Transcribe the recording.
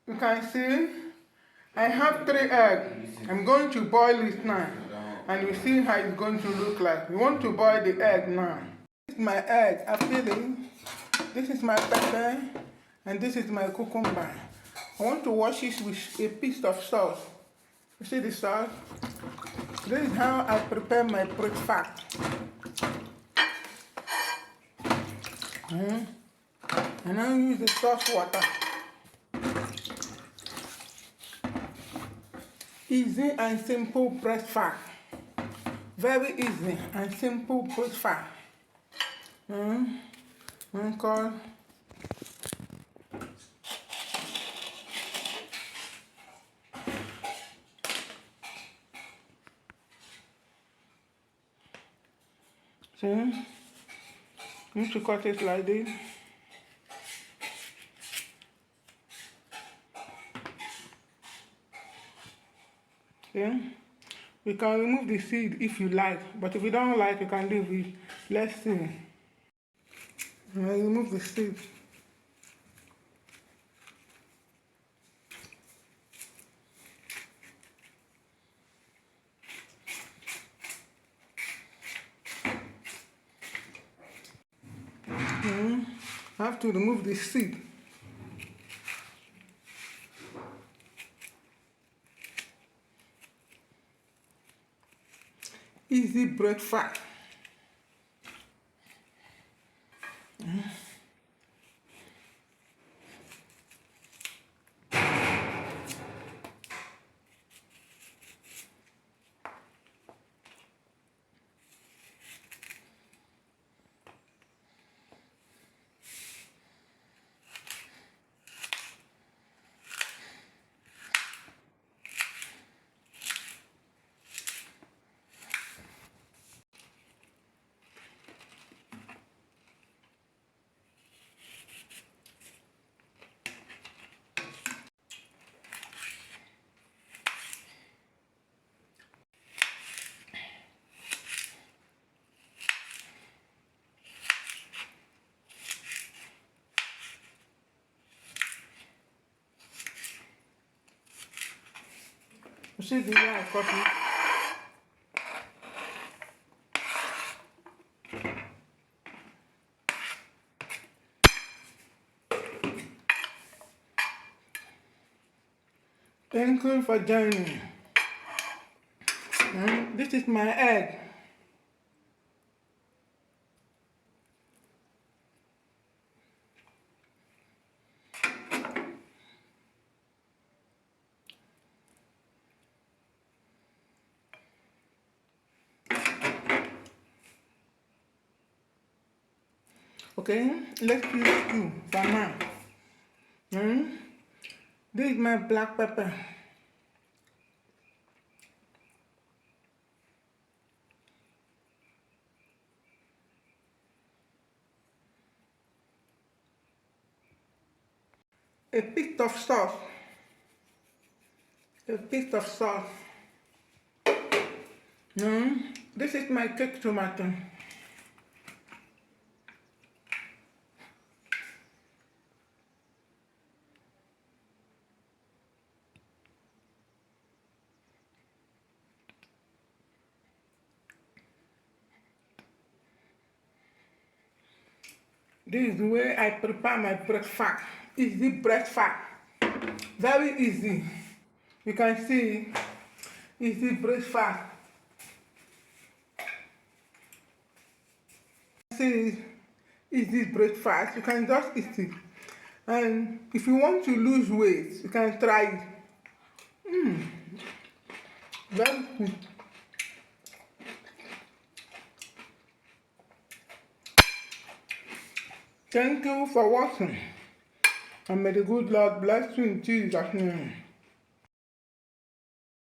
You can see I have 3 eggs. I'm going to boil it now. And you see how it's going to look like. You want to boil the egg now. This is my egg. I feel it. This is my pepper. And this is my cucumber. I want to wash it with a piece of sauce. You see the sauce? This is how I prepare my breakfast. And I use the sauce water. Easy and simple breakfast. Very easy and simple breakfast. Uncle. See? You need to cut it like this. See? You can remove the seed if you like, but if you don't like, you can leave it. Let's see. I remove the seed. I have to remove the seed. Easy breakfast. You see the way I cut it? Thank you for joining. This is my egg. Okay, let's use two for now. This is my black pepper. A piece of sauce. A piece of sauce. This is my cake tomato. This is the way I prepare my breakfast. Easy breakfast. Very easy. You can see easy breakfast. See easy breakfast. You can just eat it. And if you want to lose weight, you can try it. Very good. Thank you for watching, and may the good Lord bless you in Jesus' name.